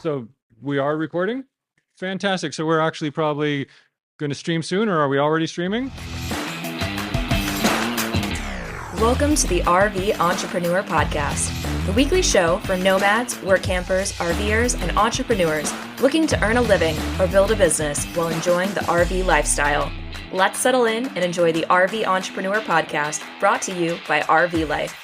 So we are recording? Fantastic. So we're actually probably going to stream soon, or are we already streaming? Welcome to the RV Entrepreneur Podcast, the weekly show for nomads, work campers, RVers, and entrepreneurs looking to earn a living or build a business while enjoying the RV lifestyle. Let's settle in and enjoy the RV Entrepreneur Podcast, brought to you by RV Life.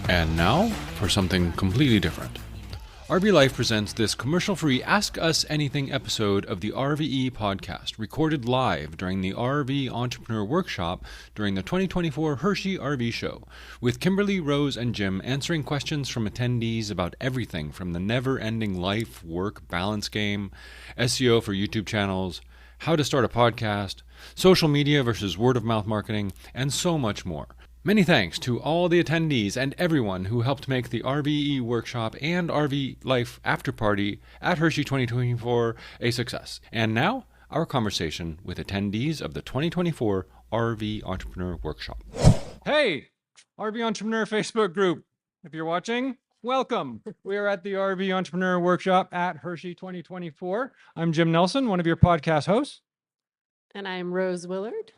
And now for something completely different. RV Life presents this commercial-free Ask Us Anything episode of the RVE podcast, recorded live during the RV Entrepreneur Workshop during the 2024 Hershey RV Show, with Kimberly, Rose, and Jim answering questions from attendees about everything from the never-ending life-work balance game, SEO for YouTube channels, how to start a podcast, social media versus word-of-mouth marketing, and so much more. Many thanks to all the attendees and everyone who helped make the RVE Workshop and RV Life After Party at Hershey 2024 a success. And now, our conversation with attendees of the 2024 RV Entrepreneur Workshop. Hey, RV Entrepreneur Facebook group. If you're watching, welcome. We are at the RV Entrepreneur Workshop at Hershey 2024. I'm Jim Nelson, one of your podcast hosts. And I'm Rose Willard.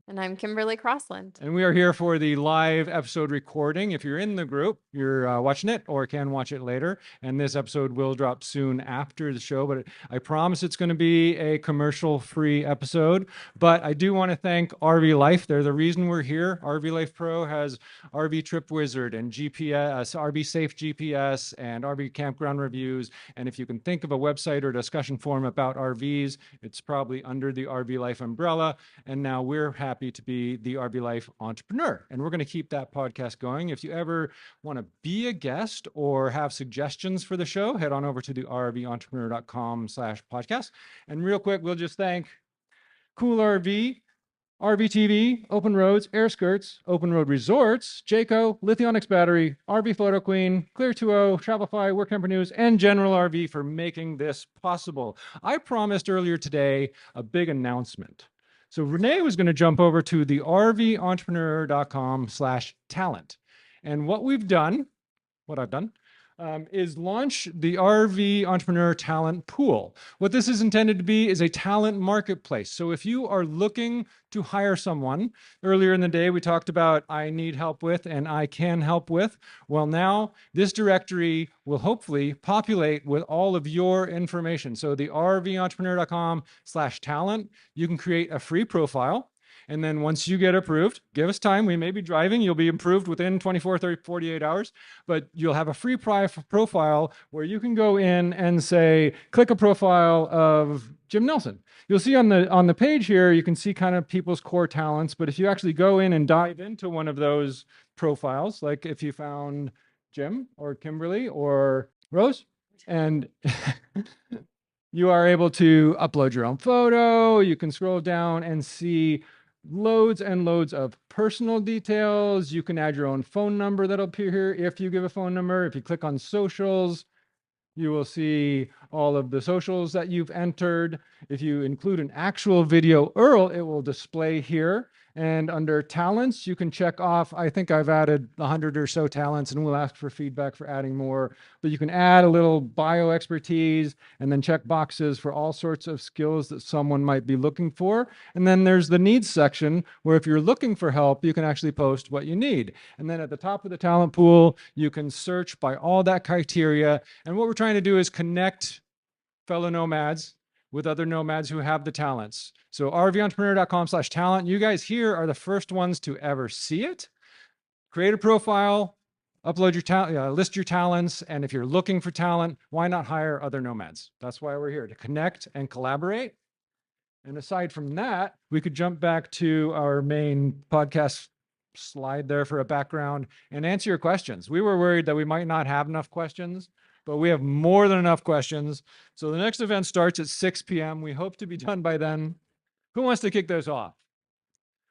And I'm Kimberly Crossland. And we are here for the live episode recording. If you're in the group, you're watching it or can watch it later. And this episode will drop soon after the show. But I promise it's going to be a commercial-free episode. But I do want to thank RV Life. They're the reason we're here. RV Life Pro has RV Trip Wizard and GPS, RV Safe GPS, and RV Campground Reviews. And if you can think of a website or discussion forum about RVs, it's probably under the RV Life umbrella. And now we're happy to be the RV Life Entrepreneur. And we're going to keep that podcast going. If you ever want to be a guest or have suggestions for the show, head on over to the rventrepreneur.com/podcast. And real quick, we'll just thank KoolRV, RVTV, Open Roads, Airskirts, Open Road Resorts, Jayco, Lithionics Battery, RV Photo Queen, Clear2O, Travelify, Workamper News, and General RV for making this possible. I promised earlier today a big announcement. So Renee was going to jump over to the rventrepreneur.com/talent. And what I've done, is launch the RV Entrepreneur Talent Pool. What this is intended to be is a talent marketplace. So if you are looking to hire someone, earlier in the day we talked about I need help with and I can help with. Well, now this directory will hopefully populate with all of your information. So the rventrepreneur.com/talent, you can create a free profile. And then once you get approved, give us time. We may be driving. You'll be approved within 24, 30, 48 hours. But you'll have a free profile where you can go in and say, click a profile of Jim Nelson. You'll see on the page here, you can see kind of people's core talents. But if you actually go in and dive into one of those profiles, like if you found Jim or Kimberly or Rose, and you are able to upload your own photo, you can scroll down and see loads and loads of personal details. You can add your own phone number that'll appear here if you give a phone number. If you click on socials, you will see all of the socials that you've entered. If you include an actual video URL, it will display here. And under talents, you can check off, I think I've added 100 or so talents, and we'll ask for feedback for adding more. But you can add a little bio expertise and then check boxes for all sorts of skills that someone might be looking for. And then there's the needs section, where if you're looking for help, you can actually post what you need. And then at the top of the talent pool, you can search by all that criteria. And what we're trying to do is connect fellow nomads with other nomads who have the talents. So rventrepreneur.com/talent. You guys here are the first ones to ever see it. Create a profile, upload your talent, list your talents. And if you're looking for talent, why not hire other nomads? That's why we're here, to connect and collaborate. And aside from that, we could jump back to our main podcast slide there for a background and answer your questions. We were worried that we might not have enough questions, but we have more than enough questions. So the next event starts at 6 p.m. We hope to be done by then. Who wants to kick those off?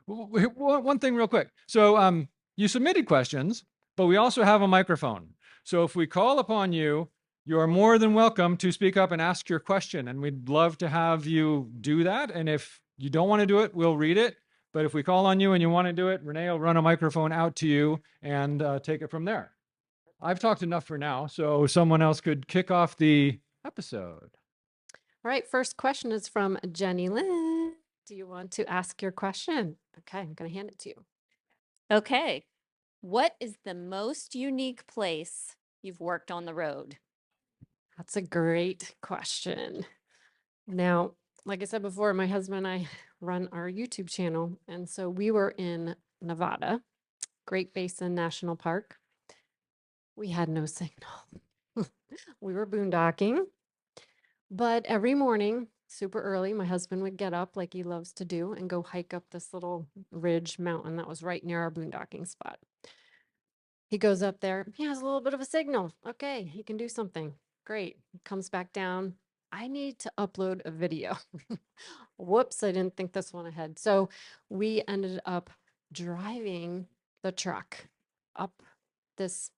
One thing real quick. So you submitted questions, but we also have a microphone. So if we call upon you, you are more than welcome to speak up and ask your question. And we'd love to have you do that. And if you don't want to do it, we'll read it. But if we call on you and you want to do it, Renee will run a microphone out to you and take it from there. I've talked enough for now, so someone else could kick off the episode. All right, first question is from Jenny Lynn. Do you want to ask your question? Okay, I'm going to hand it to you. Okay. What is the most unique place you've worked on the road? That's a great question. Now, like I said before, my husband and I run our YouTube channel. And so we were in Nevada, Great Basin National Park. We had no signal. We were boondocking. But every morning, super early, my husband would get up like he loves to do and go hike up this little ridge mountain that was right near our boondocking spot. He goes up there. He has a little bit of a signal. Okay, he can do something. Great. Comes back down. I need to upload a video. Whoops, I didn't think this one ahead. So we ended up driving the truck up this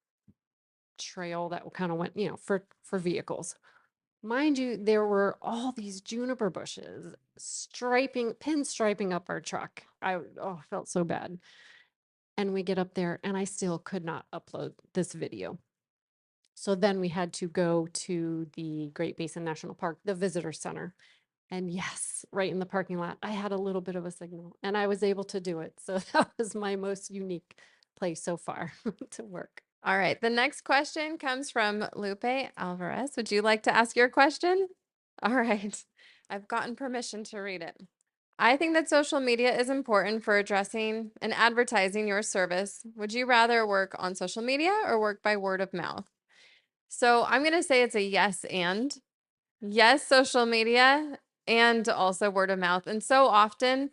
trail that kind of went, for vehicles. Mind you, there were all these juniper bushes pinstriping up our truck. I felt so bad. And we get up there and I still could not upload this video. So then we had to go to the Great Basin National Park, the visitor center. And yes, right in the parking lot, I had a little bit of a signal and I was able to do it. So that was my most unique place so far to work. All right. The next question comes from Lupe Alvarez. Would you like to ask your question? All right. I've gotten permission to read it. I think that social media is important for addressing and advertising your service. Would you rather work on social media or work by word of mouth? So I'm going to say it's a yes and. Yes, social media and also word of mouth. And so often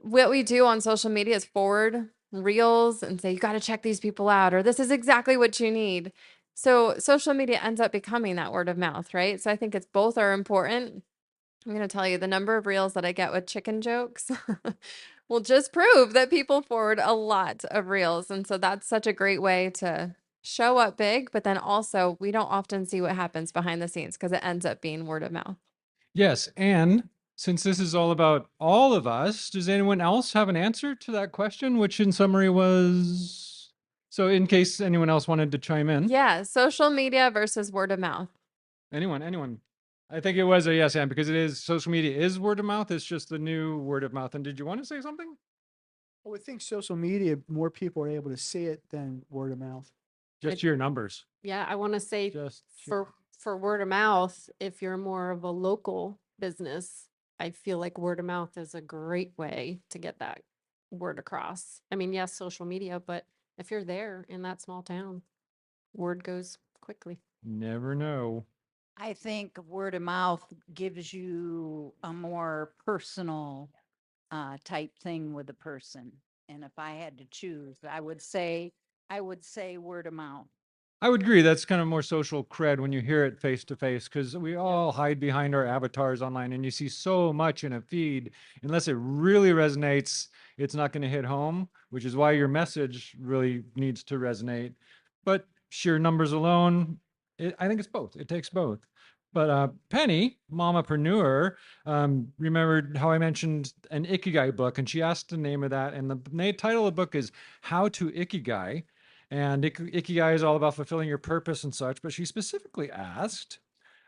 what we do on social media is forward reels and say, you got to check these people out, or this is exactly what you need. So social media ends up becoming that word of mouth, right? So I think it's both are important. I'm going to tell you the number of reels that I get with chicken jokes will just prove that people forward a lot of reels. And so that's such a great way to show up big, but then also we don't often see what happens behind the scenes because it ends up being word of mouth. Yes, and since this is all about all of us, does anyone else have an answer to that question, which in summary was, so in case anyone else wanted to chime in? Yeah, social media versus word of mouth. Anyone? I think it was a yes and because it is social media is word of mouth. It's just the new word of mouth. And did you want to say something? I would think social media, more people are able to see it than word of mouth. Just your numbers. Yeah, I want to say Just for word of mouth, if you're more of a local business, I feel like word of mouth is a great way to get that word across. I mean, yes, social media, but if you're there in that small town, word goes quickly. never know. I think word of mouth gives you a more personal type thing with a person. And if I had to choose, I would say word of mouth. I would agree. That's kind of more social cred when you hear it face to face because we all hide behind our avatars online and you see so much in a feed. Unless it really resonates, it's not going to hit home, which is why your message really needs to resonate. But sheer numbers alone, I think it's both. It takes both. But Penny, Mamapreneur, remembered how I mentioned an Ikigai book, and she asked the name of that. And the title of the book is How to Ikigai. And Ikigai is all about fulfilling your purpose and such. But she specifically asked,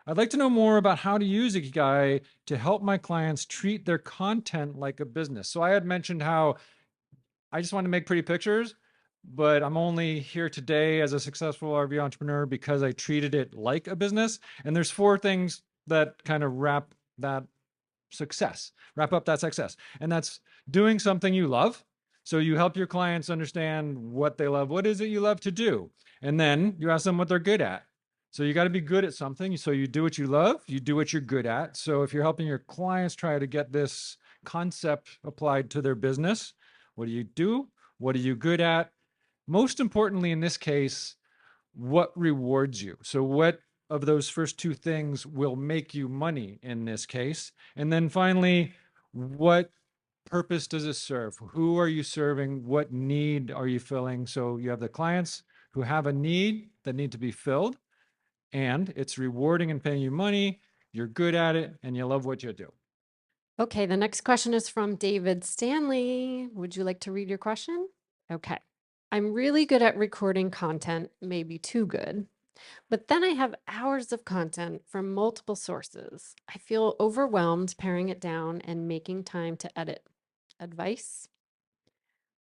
I'd like to know more about how to use Ikigai to help my clients treat their content like a business. So I had mentioned how I just want to make pretty pictures, but I'm only here today as a successful RV entrepreneur because I treated it like a business. And there's 4 things that kind of wrap up that success. And that's doing something you love. So you help your clients understand what they love. What is it you love to do? And then you ask them what they're good at. So you got to be good at something. So you do what you love, you do what you're good at. So if you're helping your clients try to get this concept applied to their business, what do you do? What are you good at? Most importantly, in this case, what rewards you? So what of those first 2 things will make you money in this case? And then finally, what purpose does it serve? Who are you serving? What need are you filling? So you have the clients who have a need that need to be filled, and it's rewarding and paying you money. You're good at it, and you love what you do. Okay, the next question is from David Stanley. Would you like to read your question? Okay. I'm really good at recording content, maybe too good. But then I have hours of content from multiple sources. I feel overwhelmed paring it down and making time to edit. Advice?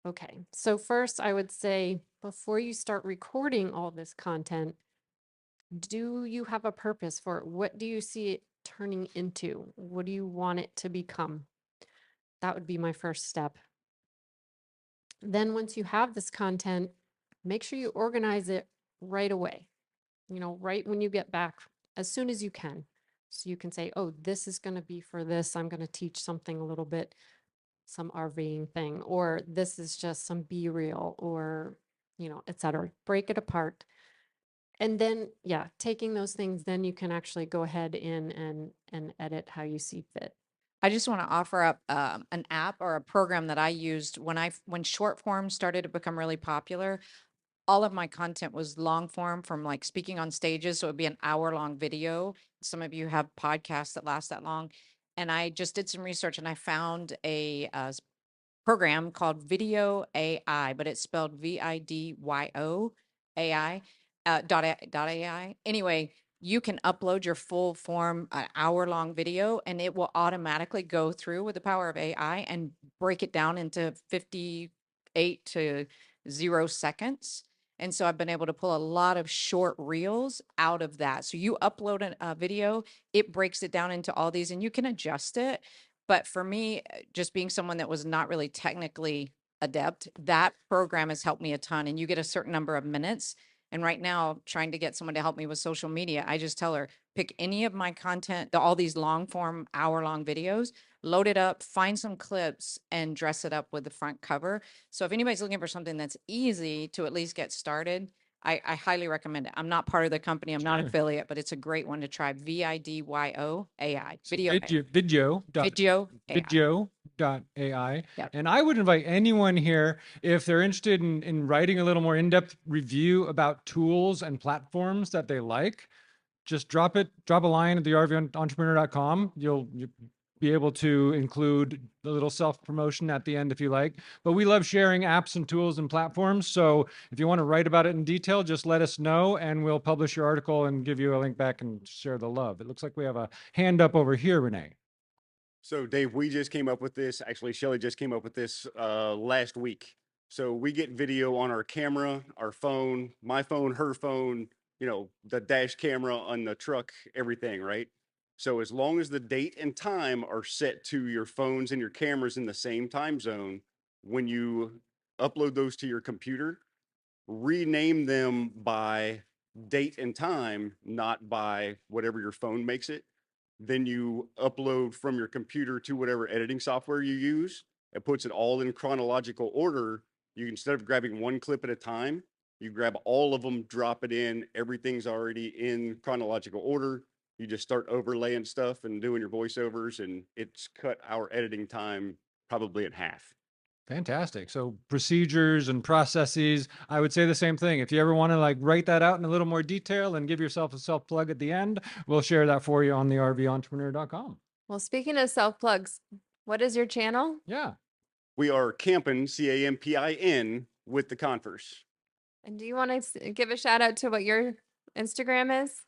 Okay, so first I would say before you start recording all this content, do you have a purpose for it? What do you see it turning into? What do you want it to become? That would be my first step. Then once you have this content, make sure you organize it right away. Right when you get back, as soon as you can. So you can say, oh, this is going to be for this. I'm going to teach something a little bit, some RVing thing, or this is just some B-reel or, et cetera. Break it apart. And then, yeah, taking those things, then you can actually go ahead in and edit how you see fit. I just want to offer up an app or a program that I used when short form started to become really popular. All of my content was long form from like speaking on stages, so it would be an hour-long video. Some of you have podcasts that last that long, and I just did some research and I found a program called Video AI, but it's spelled VIDYO AI dot AI. Anyway, you can upload your full form, an hour-long video, and it will automatically go through with the power of AI and break it down into 58 to 0 seconds. And so I've been able to pull a lot of short reels out of that. So you upload a video, it breaks it down into all these, and you can adjust it. But for me, just being someone that was not really technically adept, that program has helped me a ton. And you get a certain number of minutes. And right now, trying to get someone to help me with social media, I just tell her, pick any of my content, all these long form, hour-long videos, load it up, find some clips, and dress it up with the front cover. So if anybody's looking for something that's easy to at least get started, I highly recommend it. I'm not part of the company. I'm not Sure. affiliate, but it's a great one to try. VIDYO AI. Video. Video. Video. Video.ai. Yep. And I would invite anyone here, if they're interested in writing a little more in-depth review about tools and platforms that they like, just drop a line at the RVEntrepreneur.com. You'll be able to include the little self-promotion at the end if you like. But we love sharing apps and tools and platforms. So if you want to write about it in detail, just let us know and we'll publish your article and give you a link back and share the love. It looks like we have a hand up over here, Renee. So Dave, we just came up with this. Actually, Shelly just came up with this last week. So we get video on our camera, our phone, my phone, her phone, the dash camera on the truck, everything, right? So as long as the date and time are set to your phones and your cameras in the same time zone, when you upload those to your computer, rename them by date and time, not by whatever your phone makes it. Then you upload from your computer to whatever editing software you use. It puts it all in chronological order. You instead of grabbing one clip at a time, you grab all of them, drop it in. Everything's already in chronological order. You just start overlaying stuff and doing your voiceovers, and it's cut our editing time probably in half. Fantastic. So procedures and processes, I would say the same thing. If you ever want to write that out in a little more detail and give yourself a self plug at the end, we'll share that for you on the RVEntrepreneur.com. Well, speaking of self plugs, what is your channel? Yeah. We are Campin, CAMPIN, with the Converse. And do you want to give a shout out to what your Instagram is?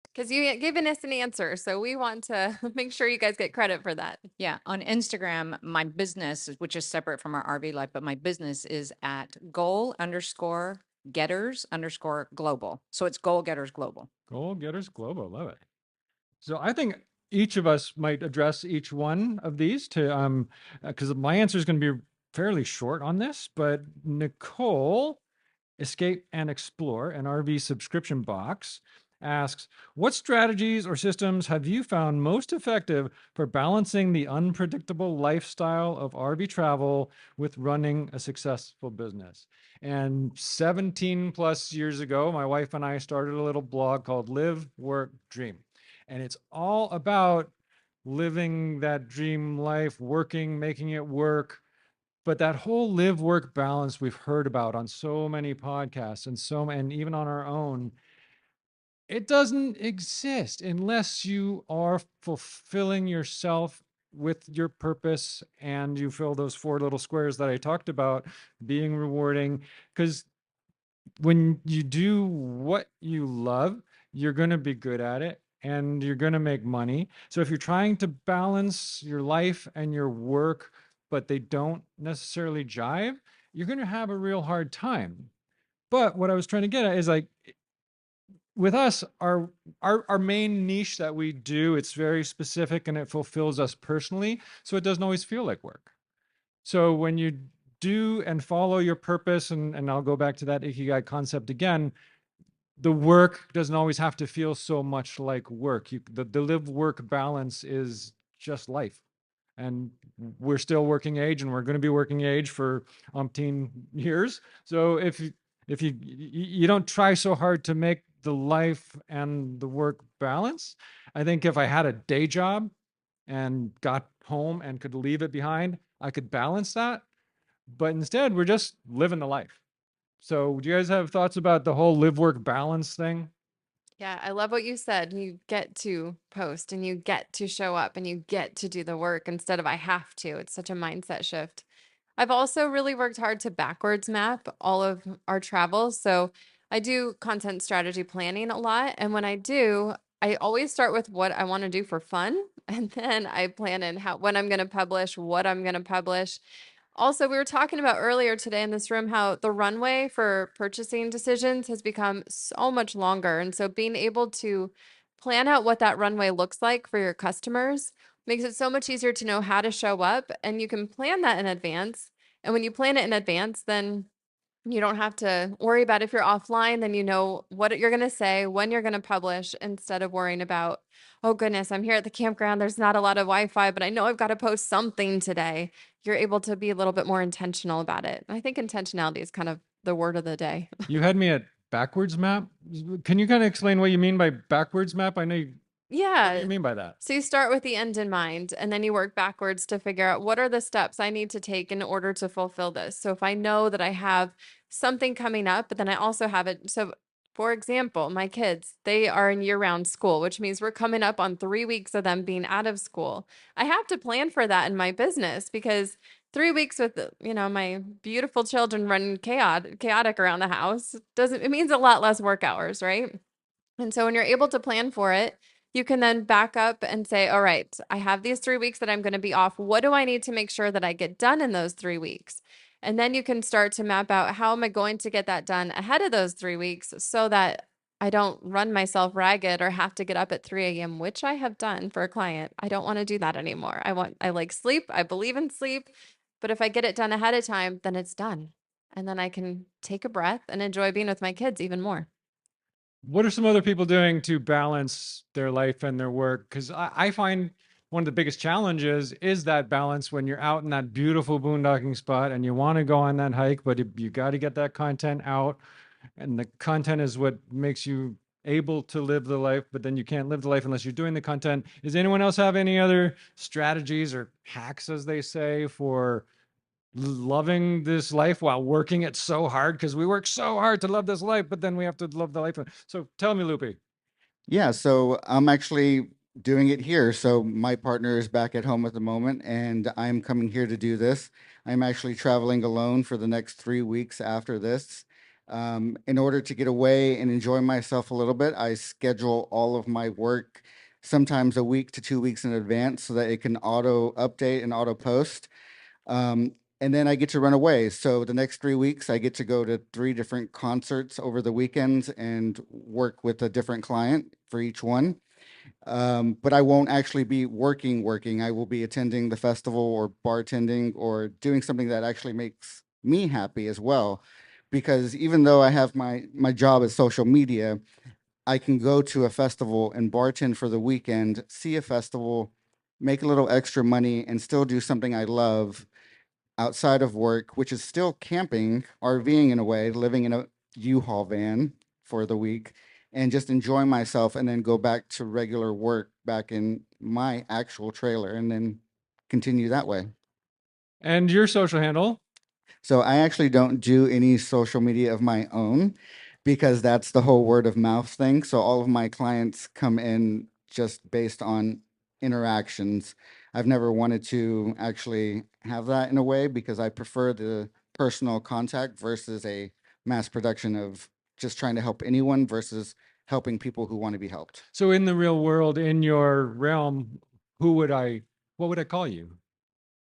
Because you ain't given us an answer, so we want to make sure you guys get credit for that. Yeah, on Instagram, my business, which is separate from our RV life, but my business is at goal_getters_global. So it's Goal Getters Global. Goal Getters Global. Love it. So I think each of us might address each one of these to, because my answer is going to be fairly short on this, but Nicole, Escape and Explore, an RV subscription box, asks, what strategies or systems have you found most effective for balancing the unpredictable lifestyle of RV travel with running a successful business? And 17 plus years ago, my wife and I started a little blog called Live, Work, Dream. And it's all about living that dream life, working, making it work. But that whole live work balance we've heard about on so many podcasts and even on our own, it doesn't exist unless you are fulfilling yourself with your purpose and you fill those 4 little squares that I talked about being rewarding. Because when you do what you love, you're going to be good at it and you're going to make money. So if you're trying to balance your life and your work, but they don't necessarily jive, you're going to have a real hard time. But what I was trying to get at is like, with us, our main niche that we do, it's very specific and it fulfills us personally. So it doesn't always feel like work. So when you do and follow your purpose, and I'll go back to that Ikigai concept again, the work doesn't always have to feel so much like work. The live work balance is just life. And we're still working age and we're going to be working age for umpteen years. So if you don't try so hard to make the life and the work balance, I think if I had a day job and got home and could leave it behind, I could balance that. But instead, we're just living the life. So do you guys have thoughts about the whole live work balance thing? Yeah, I love what you said. You get to post and you get to show up and you get to do the work instead of I have to. It's such a mindset shift. I've also really worked hard to backwards map all of our travels. So I do content strategy planning a lot. And when I do, I always start with what I want to do for fun. And then I plan in when I'm going to publish, what I'm going to publish. Also, we were talking about earlier today in this room how the runway for purchasing decisions has become so much longer. And so being able to plan out what that runway looks like for your customers makes it so much easier to know how to show up. And you can plan that in advance. And when you plan it in advance, then you don't have to worry about if you're offline, then you know what you're going to say, when you're going to publish, instead of worrying about, oh goodness, I'm here at the campground. There's not a lot of Wi-Fi, but I know I've got to post something today. You're able to be a little bit more intentional about it. I think intentionality is kind of the word of the day. You had me at backwards map. Can you kind of explain what you mean by backwards map? I know you, what do Yeah. you mean by that? So you start with the end in mind, and then you work backwards to figure out what are the steps I need to take in order to fulfill this. So if I know that I have something coming up, but then I also have it. So for example, my kids, they are in year-round school, which means we're coming up on 3 weeks of them being out of school. I have to plan for that in my business because 3 weeks with, my beautiful children running chaotic around the house it means a lot less work hours, right? And so when you're able to plan for it, you can then back up and say, all right, I have these 3 weeks that I'm going to be off. What do I need to make sure that I get done in those 3 weeks? And then you can start to map out how am I going to get that done ahead of those 3 weeks so that I don't run myself ragged or have to get up at 3 a.m., which I have done for a client. I don't want to do that anymore. I like sleep. I believe in sleep. But if I get it done ahead of time, then it's done. And then I can take a breath and enjoy being with my kids even more. What are some other people doing to balance their life and their work? Because I find one of the biggest challenges is that balance when you're out in that beautiful boondocking spot and you want to go on that hike, but you got to get that content out. And the content is what makes you able to live the life, but then you can't live the life unless you're doing the content. Does anyone else have any other strategies or hacks, as they say, for loving this life while working it so hard? Because we work so hard to love this life, but then we have to love the life. So tell me, Lupe. Yeah, so I'm actually doing it here. So my partner is back at home at the moment, and I'm coming here to do this. I'm actually traveling alone for the next 3 weeks after this. In order to get away and enjoy myself a little bit, I schedule all of my work sometimes a week to 2 weeks in advance so that it can auto update and auto post. And then I get to run away. So the next 3 weeks, I get to go to 3 different concerts over the weekends and work with a different client for each one. But I won't actually be working. I will be attending the festival or bartending or doing something that actually makes me happy as well. Because even though I have my job as social media, I can go to a festival and bartend for the weekend, see a festival, make a little extra money, and still do something I love outside of work, which is still camping, RVing in a way, living in a U-Haul van for the week, and just enjoying myself, and then go back to regular work back in my actual trailer, and then continue that way. And your social handle? So I actually don't do any social media of my own because that's the whole word of mouth thing. So all of my clients come in just based on interactions. I've never wanted to actually have that in a way because I prefer the personal contact versus a mass production of just trying to help anyone versus helping people who want to be helped. So in the real world, in your realm, what would I call you?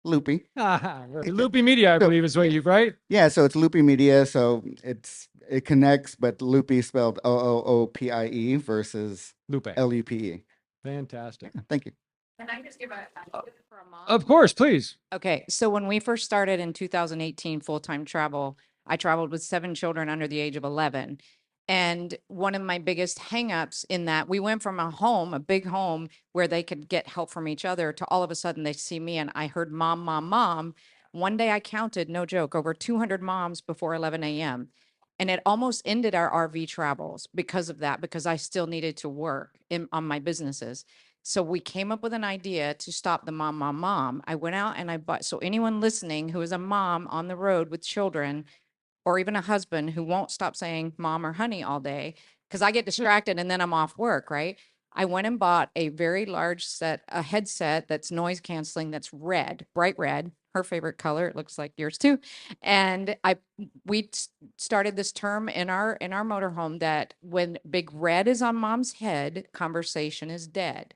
Loopy. Loopy Media, I So- believe is what you, right? Yeah, so it's Loopy Media, so it connects, but Loopy spelled Oopie versus Lupe. Lupe. Fantastic. Thank you. Can I just give a tip for a mom? Of course, please. Okay, so when we first started in 2018 full-time travel, I traveled with 7 children under the age of 11. And one of my biggest hangups in that we went from a home, a big home where they could get help from each other to all of a sudden they see me and I heard mom, mom, mom. One day I counted, no joke, over 200 moms before 11 a.m. And it almost ended our RV travels because of that, because I still needed to work on my businesses. So we came up with an idea to stop the mom, mom, mom. I went out and I bought, so anyone listening who is a mom on the road with children, or even a husband who won't stop saying mom or honey all day, because I get distracted and then I'm off work, right? I went and bought a very large a headset that's noise canceling, that's red, bright red, her favorite color. It looks like yours too. And we started this term in our motorhome that when big red is on mom's head, conversation is dead.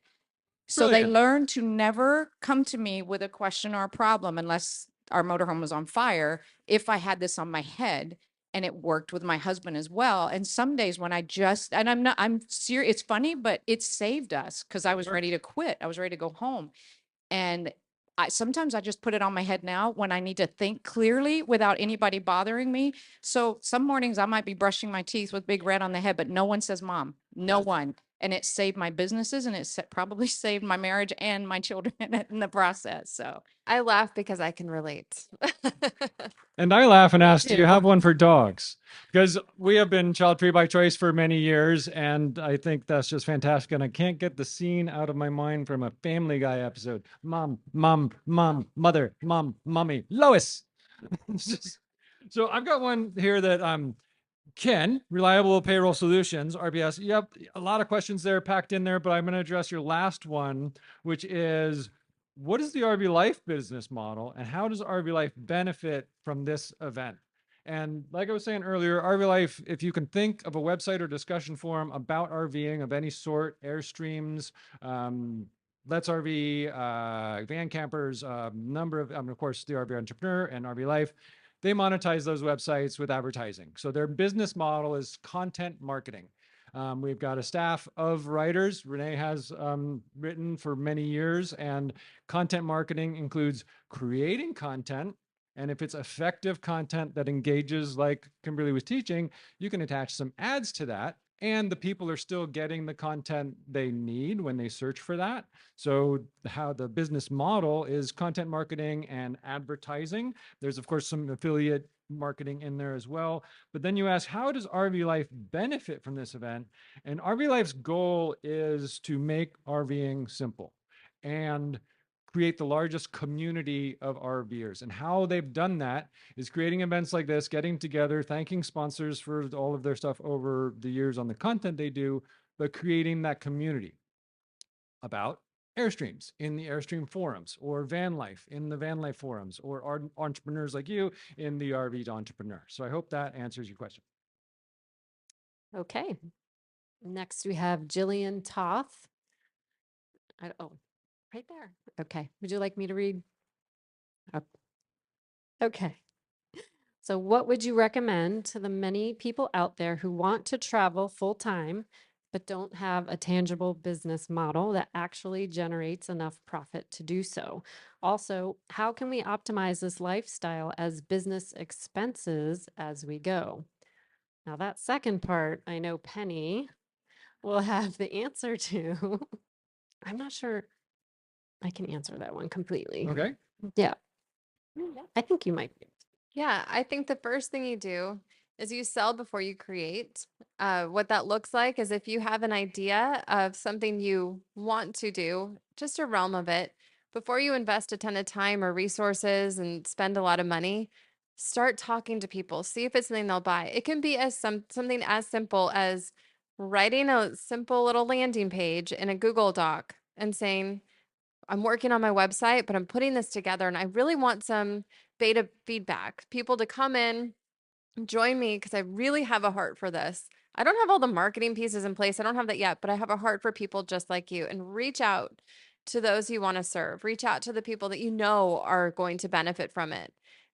So they Brilliant. learned to never come to me with a question or a problem unless our motorhome was on fire, if I had this on my head. And it worked with my husband as well. And some days when I'm serious, it's funny, but it saved us because I was ready to quit. I was ready to go home. And sometimes I just put it on my head now when I need to think clearly without anybody bothering me. So some mornings I might be brushing my teeth with big red on the head, but no one says mom, no one. And it saved my businesses and it probably saved my marriage and my children in the process. So I laugh because I can relate. And I laugh and ask, do you have one for dogs? Because we have been child-free by choice for many years, and I think that's just fantastic. And I can't get the scene out of my mind from a Family Guy episode. Mom, mom, mom, mother, mom, mommy, Lois. It's just- so I've got one here that Ken, Reliable Payroll Solutions, RBS. Yep, a lot of questions there packed in there, but I'm going to address your last one, which is, what is the RV Life business model and how does RV Life benefit from this event? And like I was saying earlier, RV Life, if you can think of a website or discussion forum about RVing of any sort, Airstreams, Let's RV, van campers, number of course, the RV Entrepreneur and RV Life, they monetize those websites with advertising. So their business model is content marketing. We've got a staff of writers. Renee has written for many years, and content marketing includes creating content. And if it's effective content that engages, like Kimberly was teaching, you can attach some ads to that. And the people are still getting the content they need when they search for that. So how the business model is content marketing and advertising. There's, of course, some affiliate marketing in there as well. But then you ask, how does RV Life benefit from this event? And RV Life's goal is to make RVing simple and create the largest community of RVers. And how they've done that is creating events like this, getting together, thanking sponsors for all of their stuff over the years on the content they do, but creating that community about Airstreams in the Airstream forums, or van life in the van life forums, or entrepreneurs like you in the RV Entrepreneur. So I hope that answers your question. Okay. Next, we have Jillian Toth. Oh, right there. Okay. Would you like me to read? Oh. Okay. So, what would you recommend to the many people out there who want to travel full time, but don't have a tangible business model that actually generates enough profit to do so? Also, how can we optimize this lifestyle as business expenses as we go? Now, that second part, I know Penny will have the answer to. I'm not sure I can answer that one completely. Okay. Yeah. I think you might. Yeah, I think the first thing you do is you sell before you create. What that looks like is if you have an idea of something you want to do, just a realm of it, before you invest a ton of time or resources and spend a lot of money, start talking to people. See if it's something they'll buy. It can be something as simple as writing a simple little landing page in a Google Doc and saying, I'm working on my website, but I'm putting this together and I really want some beta feedback, people to come in, join me because I really have a heart for this. I don't have all the marketing pieces in place. I don't have that yet, but I have a heart for people just like you, and reach out to those you want to serve. Reach out to the people that you know are going to benefit from it.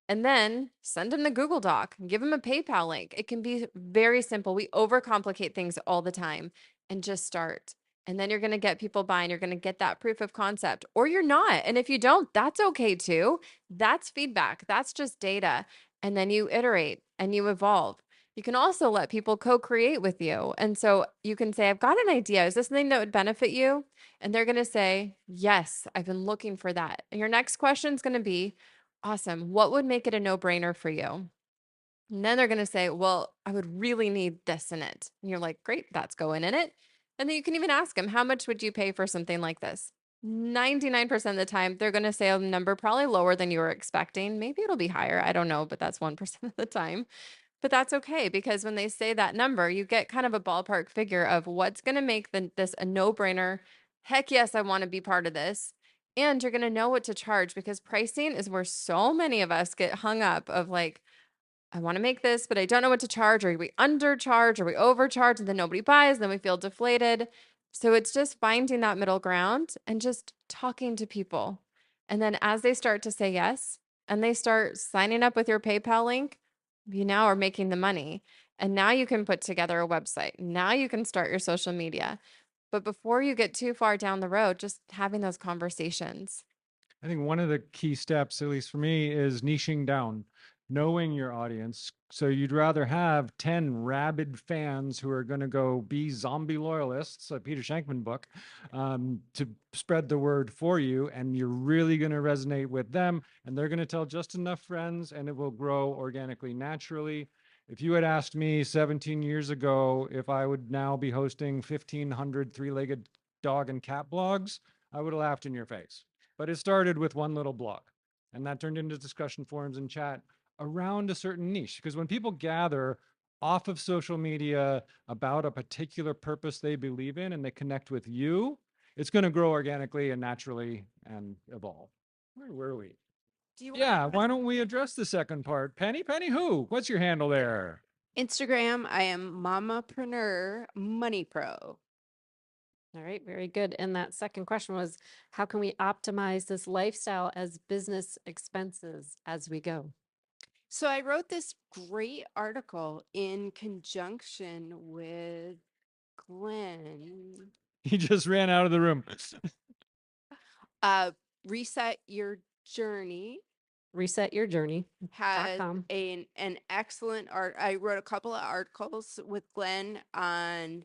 And then send them the Google Doc, give them a PayPal link. It can be very simple. We overcomplicate things all the time, and just start. And then you're going to get people buying. You're going to get that proof of concept, or you're not. And if you don't, that's okay too. That's feedback. That's just data. And then you iterate and you evolve. You can also let people co-create with you. And so you can say, I've got an idea. Is this something that would benefit you? And they're going to say, yes, I've been looking for that. And your next question is going to be, awesome. What would make it a no-brainer for you? And then they're going to say, well, I would really need this in it. And you're like, great, that's going in it. And then you can even ask them, how much would you pay for something like this? 99% of the time, they're going to say a number probably lower than you were expecting. Maybe it'll be higher. I don't know, but that's 1% of the time. But that's okay, because when they say that number, you get kind of a ballpark figure of what's going to make this a no-brainer. Heck yes, I want to be part of this. And you're going to know what to charge, because pricing is where so many of us get hung up of like, I want to make this, but I don't know what to charge. Or we undercharge or we overcharge and then nobody buys, then we feel deflated. So it's just finding that middle ground and just talking to people. And then as they start to say yes and they start signing up with your PayPal link, you now are making the money. And now you can put together a website. Now you can start your social media. But before you get too far down the road, just having those conversations. I think one of the key steps, at least for me, is niching down, knowing your audience. So you'd rather have 10 rabid fans who are going to go be zombie loyalists, a Peter Shankman book, to spread the word for you. And you're really going to resonate with them. And they're going to tell just enough friends, and it will grow organically, naturally. If you had asked me 17 years ago if I would now be hosting 1,500 three-legged dog and cat blogs, I would have laughed in your face. But it started with one little blog, and that turned into discussion forums and chat around a certain niche. Because when people gather off of social media about a particular purpose they believe in and they connect with you, it's going to grow organically and naturally and evolve. Where were we? Yeah, why don't we address the second part? Penny who? What's your handle there? Instagram, I am Mamapreneur Money Pro. All right, very good. And that second question was, how can we optimize this lifestyle as business expenses as we go? So I wrote this great article in conjunction with Glenn. He just ran out of the room. Reset Your Journey has resetyourjourney.com. an excellent art. I wrote a couple of articles with Glenn on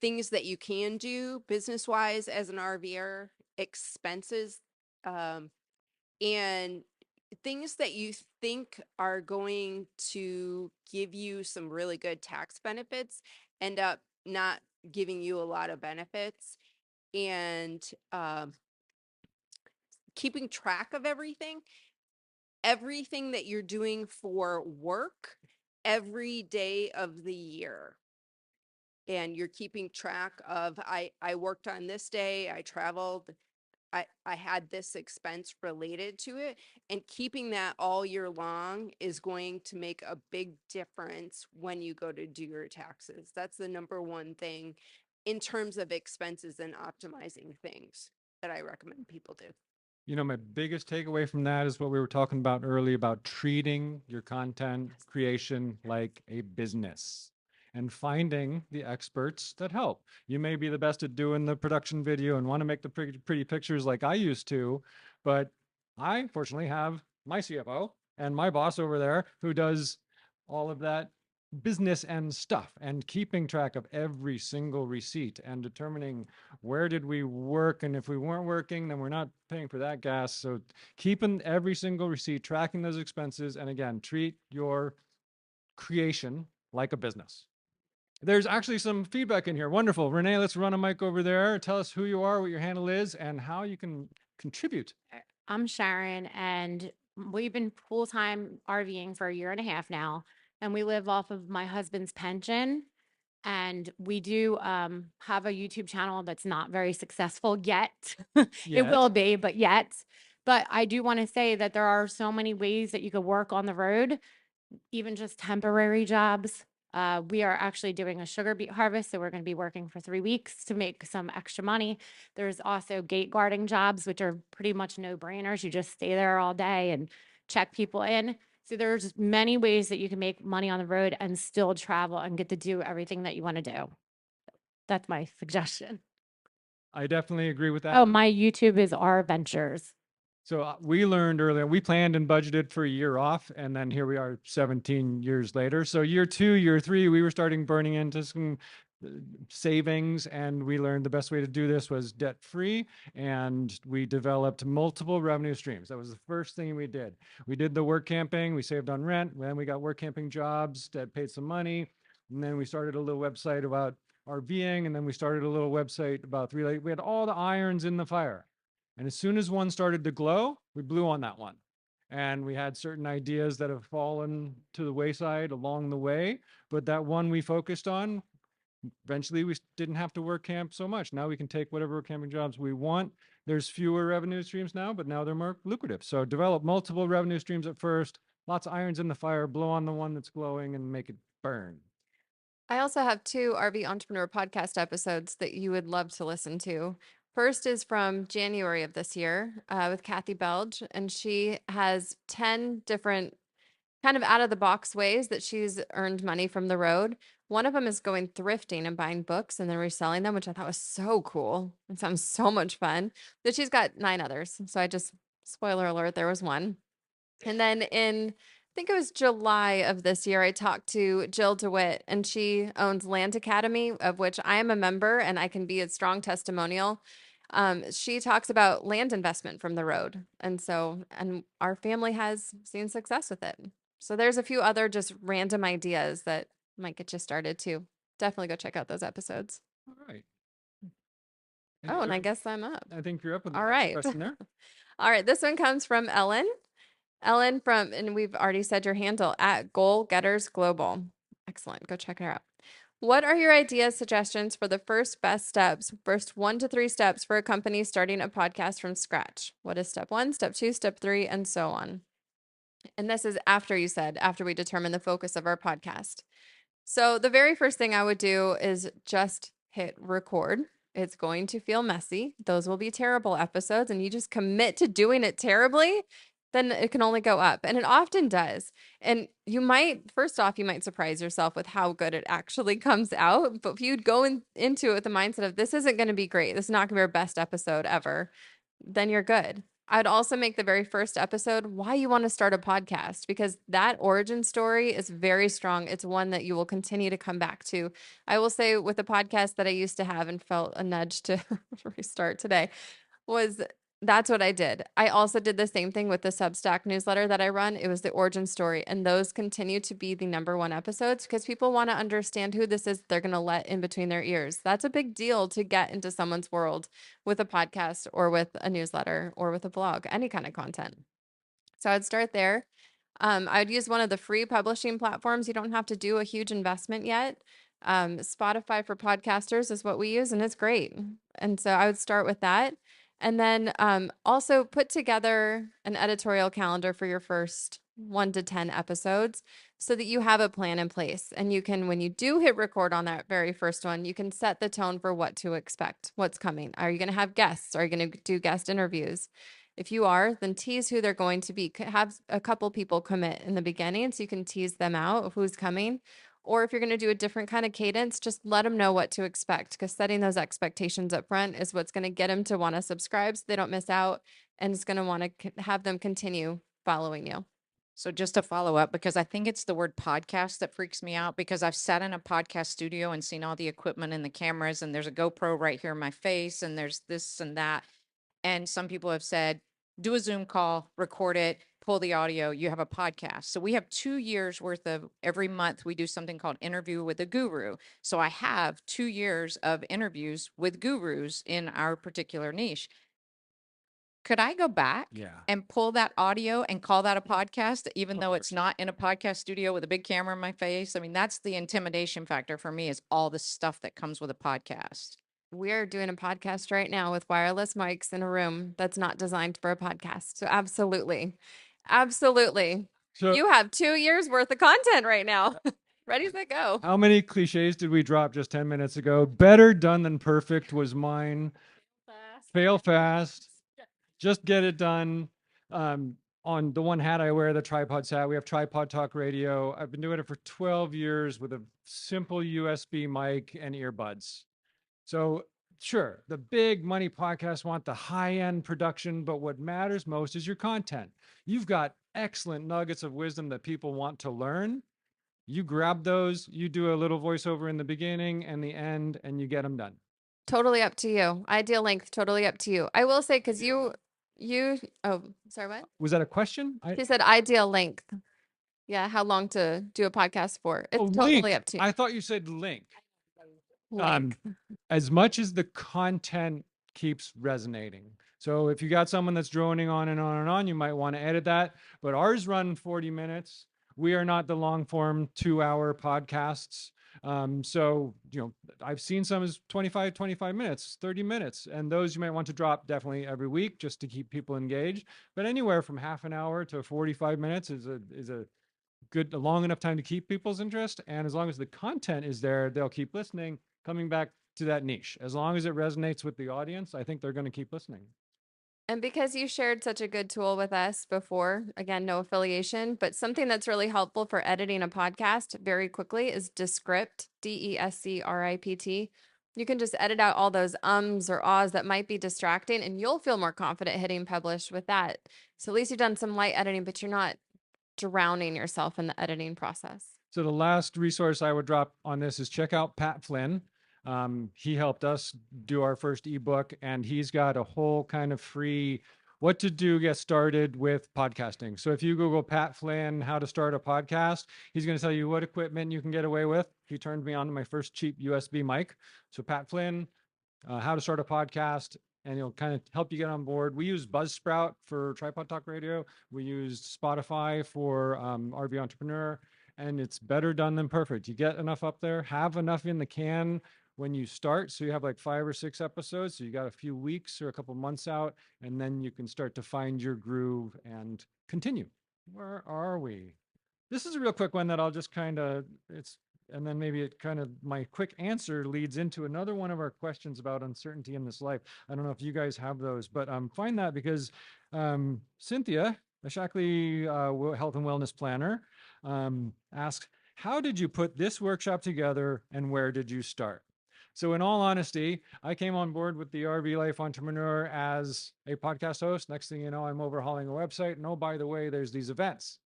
things that you can do business wise as an RVer, expenses, and things that you think are going to give you some really good tax benefits end up not giving you a lot of benefits. And keeping track of everything that you're doing for work every day of the year. And you're keeping track of, I worked on this day, I traveled, I had this expense related to it, and keeping that all year long is going to make a big difference when you go to do your taxes. That's the number one thing in terms of expenses and optimizing things that I recommend people do. You know, my biggest takeaway from that is what we were talking about earlier about treating your content creation like a business and finding the experts that help. You may be the best at doing the production video and want to make the pretty pictures like I used to, but I fortunately have my CFO and my boss over there who does all of that business and stuff, and keeping track of every single receipt and determining where did we work, and if we weren't working, then we're not paying for that gas. So keeping every single receipt, tracking those expenses, and again, treat your creation like a business. There's actually some feedback in here. Wonderful. Renee, let's run a mic over there. Tell us who you are, what your handle is, and how you can contribute. I'm Sharon, and we've been full-time RVing for a year and a half now, and we live off of my husband's pension. And we do have a YouTube channel that's not very successful yet. It Yet. will be, but yet. But I do want to say that there are so many ways that you could work on the road, even just temporary jobs. We are actually doing a sugar beet harvest, so we're going to be working for 3 weeks to make some extra money. There's also gate guarding jobs, which are pretty much no brainers. You just stay there all day and check people in. So there's many ways that you can make money on the road and still travel and get to do everything that you want to do. That's my suggestion. I definitely agree with that. Oh, my YouTube is R Ventures. So we learned earlier, we planned and budgeted for a year off, and then here we are 17 years later. So year 2, year 3, we were starting burning into some savings, and we learned the best way to do this was debt free, and we developed multiple revenue streams. That was the first thing we did. We did the work camping, we saved on rent, then we got work camping jobs that paid some money, and then we started a little website about RVing, and then we started a little website about we had all the irons in the fire. And as soon as one started to glow, we blew on that one. And we had certain ideas that have fallen to the wayside along the way. But that one we focused on, eventually we didn't have to work camp so much. Now we can take whatever camping jobs we want. There's fewer revenue streams now, but now they're more lucrative. So develop multiple revenue streams at first, lots of irons in the fire, blow on the one that's glowing and make it burn. I also have 2 RV Entrepreneur podcast episodes that you would love to listen to. First is from January of this year with Kathy Belge, and she has 10 different kind of out of the box ways that she's earned money from the road. One of them is going thrifting and buying books and then reselling them, which I thought was so cool. It sounds so much fun. But she's got 9 others. So I just, spoiler alert, there was one. And then I think it was July of this year, I talked to Jill DeWitt, and she owns Land Academy, of which I am a member and I can be a strong testimonial. She talks about land investment from the road. And our family has seen success with it. So there's a few other just random ideas that might get you started too. Definitely go check out those episodes. All right. Oh, and I guess I'm up. I think you're up with the All next right. question there. All right. This one comes from Ellen. Ellen and we've already said your handle at Goal Getters Global. Excellent. Go check her out. What are your ideas, suggestions for the first 1 to 3 steps for a company starting a podcast from scratch? What is step 1, step 2, step 3, and so on? And this is after we determine the focus of our podcast. So the very first thing I would do is just hit record. It's going to feel messy. Those will be terrible episodes, and you just commit to doing it terribly, then it can only go up. And it often does. And first off, you might surprise yourself with how good it actually comes out. But if you'd go into it with the mindset of this isn't going to be great, this is not going to be our best episode ever, then you're good. I'd also make the very first episode why you want to start a podcast, because that origin story is very strong. It's one that you will continue to come back to. I will say with the podcast that I used to have and felt a nudge to restart today that's what I did. I also did the same thing with the Substack newsletter that I run. It was the origin story. And those continue to be the #1 episodes because people want to understand who this is they're going to let in between their ears. That's a big deal to get into someone's world with a podcast or with a newsletter or with a blog, any kind of content. So I'd start there. I would use one of the free publishing platforms. You don't have to do a huge investment yet. Spotify for podcasters is what we use, and it's great. And so I would start with that. And then also put together an editorial calendar for your first 1 to 10 episodes so that you have a plan in place. And you can, when you do hit record on that very first one, you can set the tone for what to expect, what's coming. Are you going to have guests? Are you going to do guest interviews? If you are, then tease who they're going to be. Have a couple people commit in the beginning so you can tease them out of who's coming. Or if you're going to do a different kind of cadence, just let them know what to expect, because setting those expectations up front is what's going to get them to want to subscribe so they don't miss out, and it's going to want to have them continue following you. So just to follow up, because I think it's the word podcast that freaks me out, because I've sat in a podcast studio and seen all the equipment and the cameras, and there's a GoPro right here in my face, and there's this and that. And some people have said, do a Zoom call, record it, pull the audio, you have a podcast. So we have 2 years worth of, every month we do something called Interview with a Guru. So I have 2 years of interviews with gurus in our particular niche. Could I go back Yeah. and pull that audio and call that a podcast, even though it's not in a podcast studio with a big camera in my face? I mean, that's the intimidation factor for me, is all the stuff that comes with a podcast. We're doing a podcast right now with wireless mics in a room that's not designed for a podcast. So absolutely. Absolutely. So You have 2 years worth of content right now. Ready to go. how many cliches did we drop just 10 minutes ago? Better done than perfect was mine. Fail fast. Just get it done. On the one hat I wear, the tripod hat, we have Tripod Talk Radio. I've been doing it for 12 years with a simple USB mic and earbuds. So sure, the big money podcasts want the high-end production, but what matters most is your content. You've got excellent nuggets of wisdom that people want to learn. You grab those, you do a little voiceover in the beginning and the end, and you get them done. Totally up to you. Ideal length, totally up to you. I will say, because oh, sorry, what? Was that a question? She said ideal length. Yeah, how long to do a podcast for. It's totally Link. up to you. I thought you said link. Length. As much as the content keeps resonating. So if you got someone that's droning on and on and on, you might want to edit that. But ours run 40 minutes. We are not the long form 2-hour podcasts. So, I've seen some as 25 minutes, 30 minutes. And those you might want to drop definitely every week just to keep people engaged. But anywhere from half an hour to 45 minutes is a long enough time to keep people's interest. And as long as the content is there, they'll keep listening, coming back to that niche. As long as it resonates with the audience, I think they're going to keep listening. And because you shared such a good tool with us before, again, no affiliation, but something that's really helpful for editing a podcast very quickly is Descript, Descript. You can just edit out all those ums or ahs that might be distracting, and you'll feel more confident hitting publish with that. So at least you've done some light editing, but you're not drowning yourself in the editing process. So the last resource I would drop on this is check out Pat Flynn. He helped us do our first ebook, and he's got a whole kind of free what to do, get started with podcasting. So if you Google Pat Flynn, how to start a podcast, he's going to tell you what equipment you can get away with. He turned me on to my first cheap USB mic. So Pat Flynn, how to start a podcast, and he'll kind of help you get on board. We use Buzzsprout for Tripod Talk Radio. We used Spotify for RV Entrepreneur, and it's better done than perfect. You get enough up there, have enough in the can when you start. So you have like 5 or 6 episodes. So you got a few weeks or a couple months out, and then you can start to find your groove and continue. Where are we? This is a real quick one that I'll just kind of, and then maybe my quick answer leads into another one of our questions about uncertainty in this life. I don't know if you guys have those, but find that because Cynthia, a Shackley Health and Wellness Planner, asks, how did you put this workshop together and where did you start? So in all honesty, I came on board with the RV Life Entrepreneur as a podcast host. Next thing you know, I'm overhauling a website. And oh, by the way, there's these events.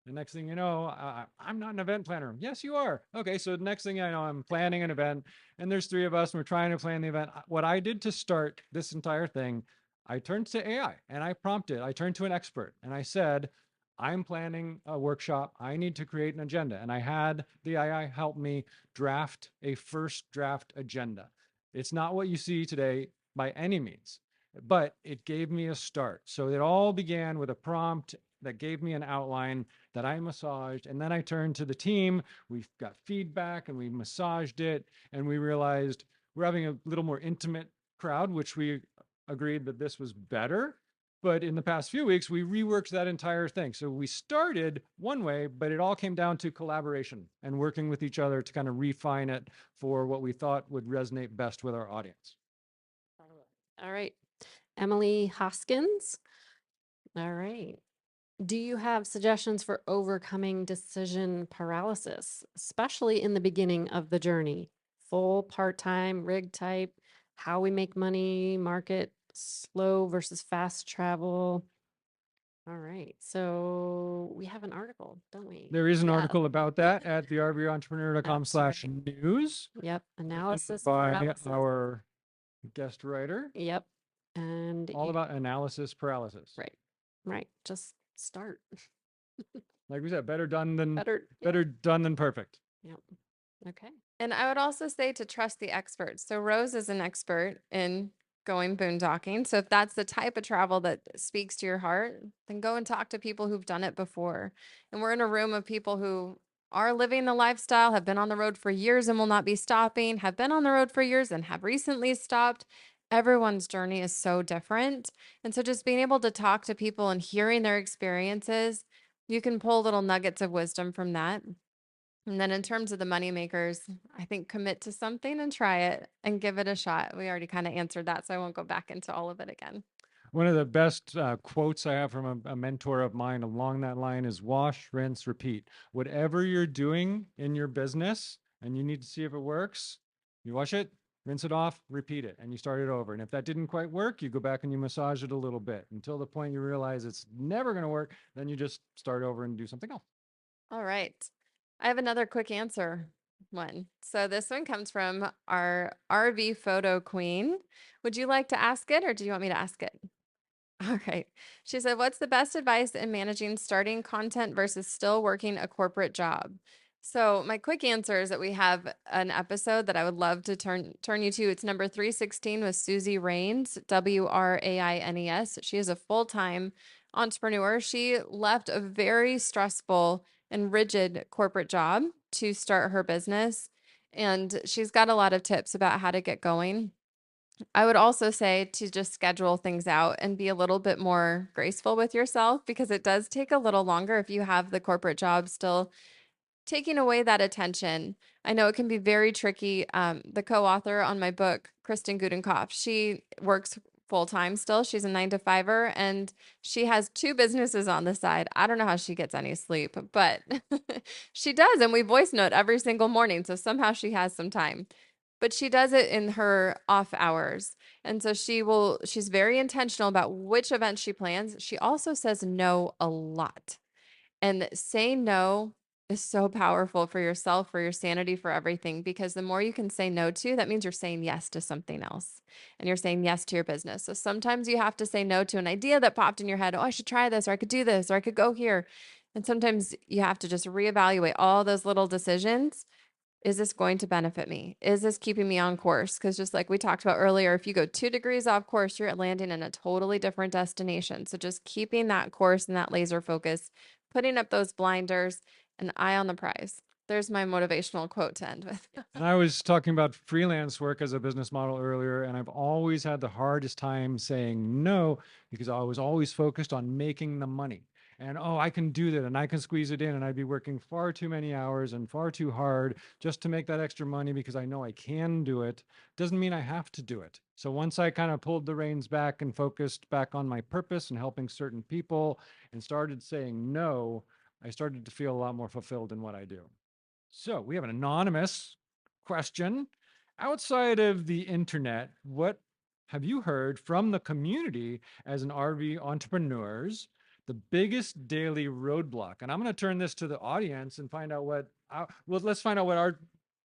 The next thing you know, I'm not an event planner. Yes, you are. Okay, so the next thing I know, I'm planning an event, and there's 3 of us, and we're trying to plan the event. What I did to start this entire thing, I turned to AI, and I prompted. I turned to an expert, and I said, I'm planning a workshop. I need to create an agenda. And I had the AI help me draft a first draft agenda. It's not what you see today by any means, but it gave me a start. So it all began with a prompt that gave me an outline that I massaged. And then I turned to the team. We got feedback and we massaged it. And we realized we're having a little more intimate crowd, which we agreed that this was better. But in the past few weeks, we reworked that entire thing. So we started one way, but it all came down to collaboration and working with each other to kind of refine it for what we thought would resonate best with our audience. All right. Emily Hoskins. All right. Do you have suggestions for overcoming decision paralysis, especially in the beginning of the journey? Full, part-time, rig type, how we make money, market, slow versus fast travel. All right. So we have an article, don't we? There is an Yeah. article about that at the rventrepreneur.com/news. Yep. Analysis by paralysis. our guest writer. Yep. And all about analysis paralysis. Right. Right. Just start. Like we said, better done than Better done than perfect. Yep. Okay. And I would also say to trust the experts. So Rose is an expert in going boondocking. So if that's the type of travel that speaks to your heart, then go and talk to people who've done it before. And we're in a room of people who are living the lifestyle, have been on the road for years and will not be stopping, have been on the road for years and have recently stopped. Everyone's journey is so different. And so just being able to talk to people and hearing their experiences, you can pull little nuggets of wisdom from that. And then in terms of the money makers, I think commit to something and try it and give it a shot. We already kind of answered that, so I won't go back into all of it again. One of the best quotes I have from a mentor of mine along that line is wash, rinse, repeat. Whatever you're doing in your business and you need to see if it works, you wash it, rinse it off, repeat it, and you start it over. And if that didn't quite work, you go back and you massage it a little bit until the point you realize it's never going to work. Then you just start over and do something else. All right. I have another quick answer one. So this one comes from our RV photo queen. Would you like to ask it or do you want me to ask it? All right. She said, what's the best advice in managing starting content versus still working a corporate job? So my quick answer is that we have an episode that I would love to turn you to. It's number 316 with Susie Raines, Wraines. She is a full-time entrepreneur. She left a very stressful and rigid corporate job to start her business. And she's got a lot of tips about how to get going. I would also say to just schedule things out and be a little bit more graceful with yourself because it does take a little longer if you have the corporate job still taking away that attention. I know it can be very tricky. The co-author on my book, Kristen Gudenkopf, she works full-time still. She's a 9-to-5er and she has 2 businesses on the side. I don't know how she gets any sleep, but she does. And we voice note every single morning. So somehow she has some time. But she does it in her off hours. And so she's very intentional about which events she plans. She also says no a lot. And saying no is so powerful for yourself, for your sanity, for everything, because the more you can say no to, that means you're saying yes to something else and you're saying yes to your business. So sometimes you have to say no to an idea that popped in your head. Oh, I should try this, or I could do this, or I could go here. And sometimes you have to just reevaluate all those little decisions. Is this going to benefit me? Is this keeping me on course? Because just like we talked about earlier, if you go 2 degrees off course, you're landing in a totally different destination. So just keeping that course and that laser focus, putting up those blinders, an eye on the prize. There's my motivational quote to end with. And I was talking about freelance work as a business model earlier, and I've always had the hardest time saying no because I was always focused on making the money. And oh, I can do that and I can squeeze it in, and I'd be working far too many hours and far too hard just to make that extra money because I know I can do it. Doesn't mean I have to do it. So once I kind of pulled the reins back and focused back on my purpose and helping certain people and started saying no, I started to feel a lot more fulfilled in what I do. So we have an anonymous question. Outside of the internet, what have you heard from the community as an RV entrepreneurs, the biggest daily roadblock? And I'm going to turn this to the audience and find out let's find out what our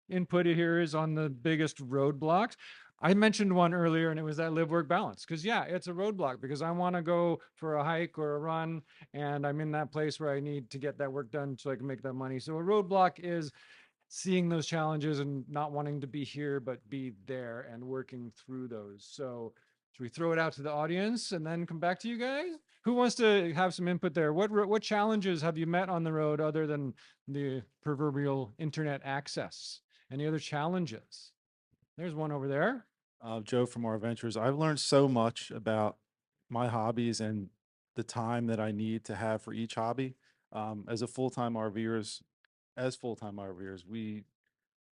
input here is on the biggest roadblocks. I mentioned one earlier, and it was that live work balance. Because yeah, it's a roadblock because I want to go for a hike or a run, and I'm in that place where I need to get that work done so I can make that money. So a roadblock is seeing those challenges and not wanting to be here, but be there and working through those. So should we throw it out to the audience and then come back to you guys? Who wants to have some input there? What challenges have you met on the road other than the proverbial internet access? Any other challenges? There's one over there. Joe from Our Ventures. I've learned so much about my hobbies and the time that I need to have for each hobby. As full-time RVers, we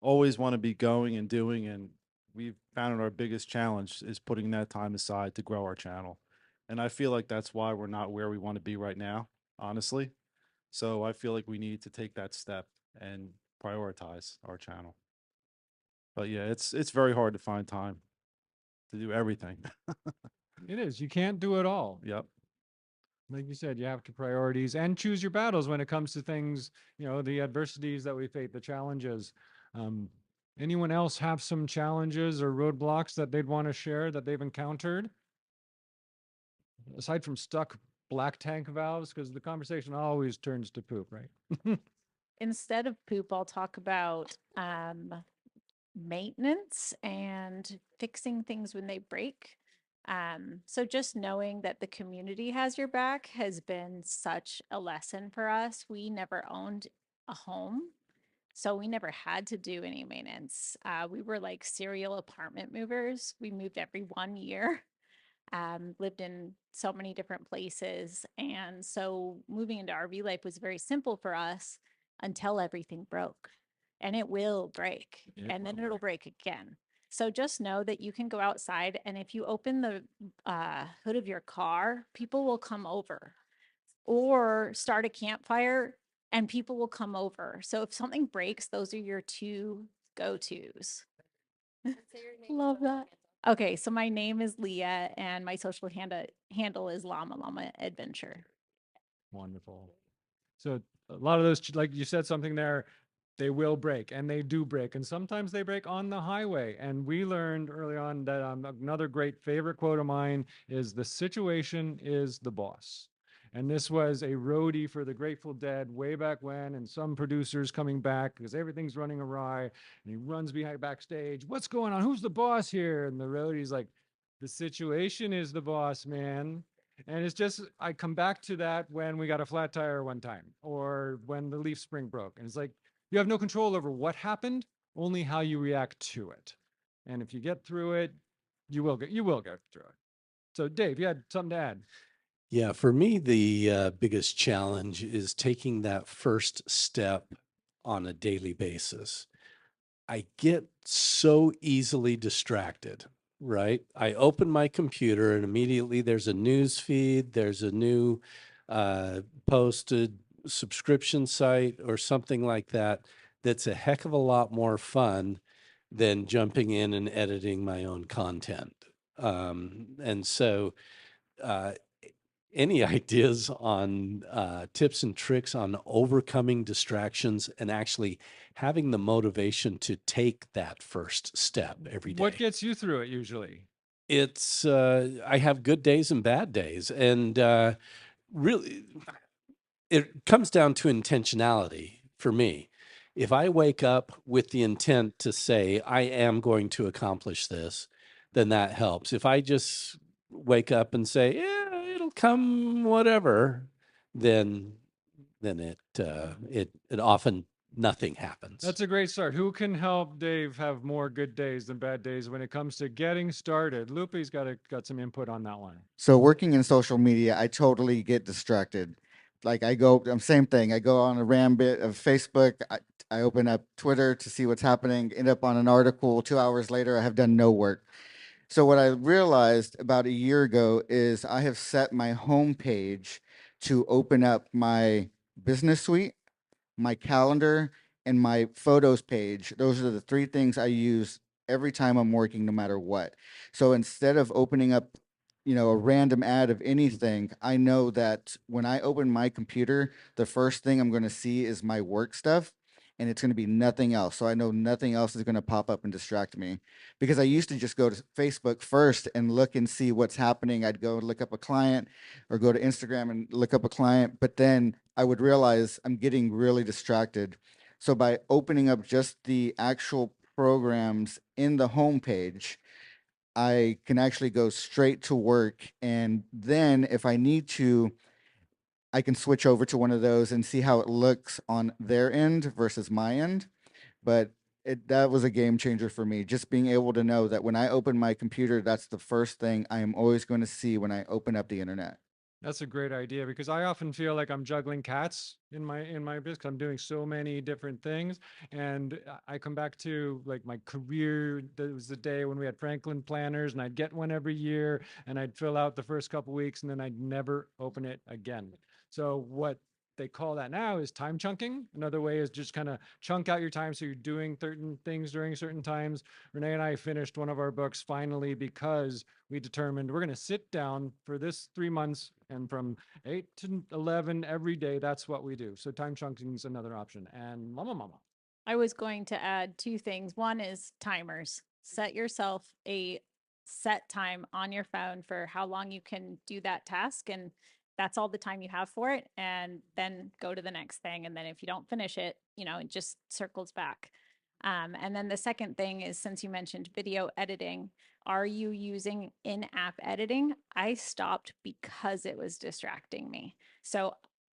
always want to be going and doing, and we've found our biggest challenge is putting that time aside to grow our channel. And I feel like that's why we're not where we want to be right now, honestly. So I feel like we need to take that step and prioritize our channel. But yeah, it's very hard to find time to do everything. It is. You can't do it all. Yep. Like you said, you have to priorities and choose your battles when it comes to things, the adversities that we face, the challenges. Anyone else have some challenges or roadblocks that they'd want to share that they've encountered? Aside from stuck black tank valves, because the conversation always turns to poop, right? Instead of poop, I'll talk about maintenance and fixing things when they break. So just knowing that the community has your back has been such a lesson for us. We never owned a home, so we never had to do any maintenance. We were like serial apartment movers. We moved every 1 year, lived in so many different places. And so moving into RV life was very simple for us until everything broke. And it will break, and then it'll break again. So just know that you can go outside, and if you open the hood of your car, people will come over, or start a campfire and people will come over. So if something breaks, those are your two go-tos. Love that. Okay, so my name is Leah and my social handle is Llama Llama Adventure. Wonderful. So a lot of those, like you said something there, they will break and they do break. And sometimes they break on the highway. And we learned early on that another great favorite quote of mine is the situation is the boss. And this was a roadie for the Grateful Dead way back when, and some producers coming back because everything's running awry. And he runs behind backstage. What's going on? Who's the boss here? And the roadie's like, the situation is the boss, man. And it's just, I come back to that when we got a flat tire one time or when the leaf spring broke. And it's like, you have no control over what happened, only how you react to it. And if you get through it, you will get through it. So Dave, you had something to add. Yeah, for me, the biggest challenge is taking that first step on a daily basis. I get so easily distracted, right? I open my computer and immediately there's a news feed, there's a new posted subscription site or something like that that's a heck of a lot more fun than jumping in and editing my own content. And so, any ideas on tips and tricks on overcoming distractions and actually having the motivation to take that first step every day? What gets you through it usually? It's I have good days and bad days, and really, it comes down to intentionality for me. If I wake up with the intent to say I am going to accomplish this, then that helps. If I just wake up and say, yeah, it'll come, whatever, then it often nothing happens. That's a great start. Who can help Dave have more good days than bad days when it comes to getting started? Lupe's got some input on that one. So working in social media, I totally get distracted. Like same thing. I go on a rambit of Facebook. I open up Twitter to see what's happening, end up on an article. 2 hours later, I have done no work. So what I realized about a year ago is I have set my home page to open up my business suite, my calendar, and my photos page. Those are the three things I use every time I'm working, no matter what. So instead of opening up, a random ad of anything, I know that when I open my computer, the first thing I'm going to see is my work stuff, and it's going to be nothing else. So I know nothing else is going to pop up and distract me, because I used to just go to Facebook first and look and see what's happening. I'd go look up a client or go to Instagram and look up a client, but then I would realize I'm getting really distracted. So by opening up just the actual programs in the homepage, I can actually go straight to work. And then if I need to, I can switch over to one of those and see how it looks on their end versus my end. But that was a game changer for me, just being able to know that when I open my computer, that's the first thing I am always going to see when I open up the internet. That's a great idea, because I often feel like I'm juggling cats in my business. I'm doing so many different things, and I come back to like my career. There was the day when we had Franklin planners, and I'd get one every year, and I'd fill out the first couple weeks, and then I'd never open it again. So what they call that now is time chunking. Another way is just kind of chunk out your time so you're doing certain things during certain times. Renee and I finished one of our books finally because we determined we're going to sit down for this 3 months, and from 8 to 11 every day, that's what we do. So time chunking is another option. And mama. I was going to add two things. One is timers. Set yourself a set time on your phone for how long you can do that task, and that's all the time you have for it, and then go to the next thing. And then if you don't finish it, it just circles back. And then the second thing is, since you mentioned video editing, are you using in-app editing? I stopped because it was distracting me. So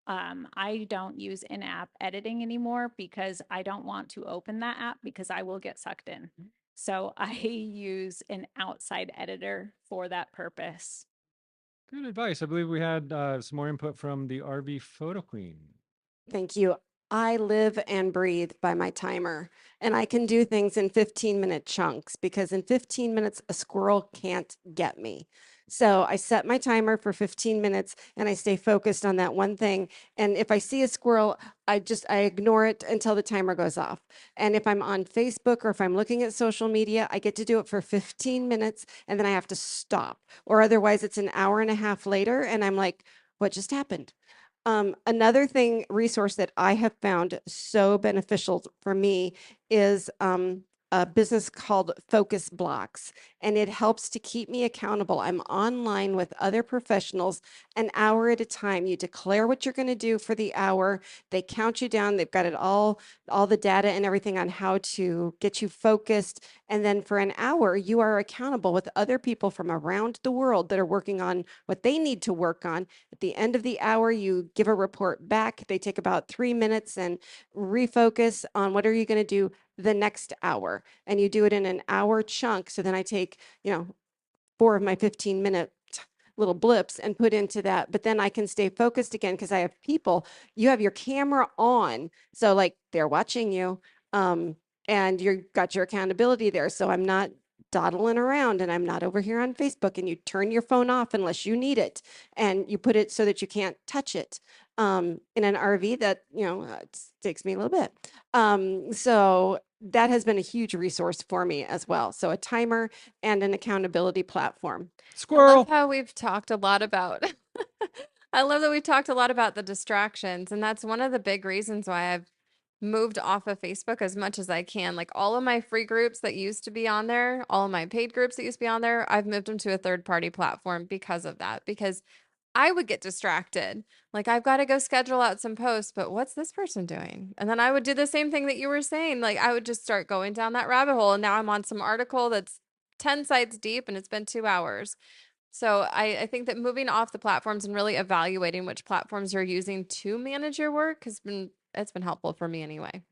I don't use in-app editing anymore because I don't want to open that app because I will get sucked in. So I use an outside editor for that purpose. Good advice. I believe we had some more input from the RV Photo Queen. Thank you. I live and breathe by my timer, and I can do things in 15-minute chunks because in 15 minutes, a squirrel can't get me. So I set my timer for 15 minutes and I stay focused on that one thing. And if I see a squirrel, I ignore it until the timer goes off. And if I'm on Facebook or if I'm looking at social media, I get to do it for 15 minutes and then I have to stop. Or otherwise, it's an hour and a half later and I'm like, what just happened? Another resource that I have found so beneficial for me is a business called Focus Blocks, and it helps to keep me accountable. I'm online with other professionals an hour at a time. You declare what you're going to do for the hour. They count you down. They've got it all the data and everything on how to get you focused. And then for an hour, you are accountable with other people from around the world that are working on what they need to work on. At the end of the hour, you give a report back. They take about 3 minutes and refocus on what are you going to do the next hour. And you do it in an hour chunk. So then I take, 4 of my 15-minute little blips and put into that, but then I can stay focused again because I have people. You have your camera on, so like they're watching you, and you've got your accountability there. So I'm not dawdling around and I'm not over here on Facebook, and you turn your phone off unless you need it, and you put it so that you can't touch it. In an RV that, it takes me a little bit. So that has been a huge resource for me as well. So a timer and an accountability platform. I Squirrel. love how we've talked a lot about I love that we talked a lot about the distractions, and that's one of the big reasons why I've moved off of Facebook as much as I can. Like all of my free groups that used to be on there, all of my paid groups that used to be on there, I've moved them to a third-party platform because of that, because I would get distracted. Like I've got to go schedule out some posts, but what's this person doing? And then I would do the same thing that you were saying. Like I would just start going down that rabbit hole, and now I'm on some article that's 10 sites deep and it's been 2 hours. So I think that moving off the platforms and really evaluating which platforms you're using to manage your work it's been helpful for me anyway.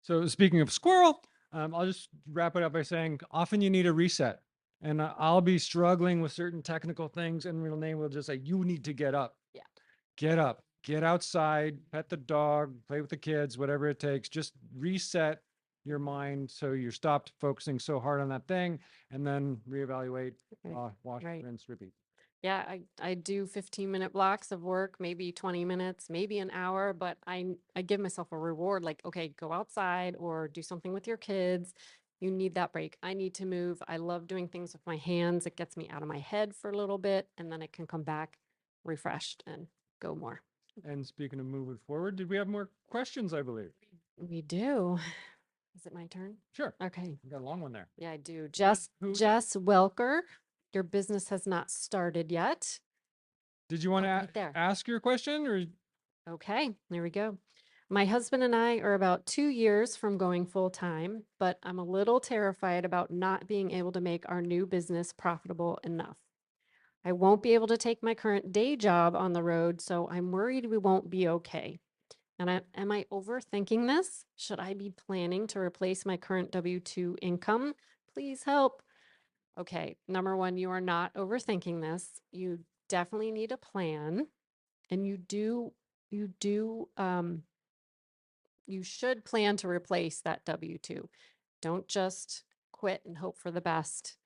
So speaking of squirrel, I'll just wrap it up by saying often you need a reset. And I'll be struggling with certain technical things, and Renee will just say, you need to get up. Yeah. Get up, get outside, pet the dog, play with the kids, whatever it takes. Just reset your mind so you're stopped focusing so hard on that thing, and then reevaluate, wash, Right. rinse, repeat. Yeah, I do 15-minute blocks of work, maybe 20 minutes, maybe an hour, but I give myself a reward like, okay, go outside or do something with your kids. You need that break. I need to move. I love doing things with my hands. It gets me out of my head for a little bit, and then I can come back refreshed and go more. And speaking of moving forward, did we have more questions, I believe? We do. Is it my turn? Sure. Okay. We got a long one there. Yeah, I do. Jess who's- Welker, your business has not started yet. Did you want to right there. ask your question or? Okay, there we go. My husband and I are about 2 years from going full time, but I'm a little terrified about not being able to make our new business profitable enough. I won't be able to take my current day job on the road, so I'm worried we won't be okay. And am I overthinking this? Should I be planning to replace my current W-2 income? Please help. Okay, number one, you are not overthinking this. You definitely need a plan, and you should plan to replace that W-2. Don't just quit and hope for the best.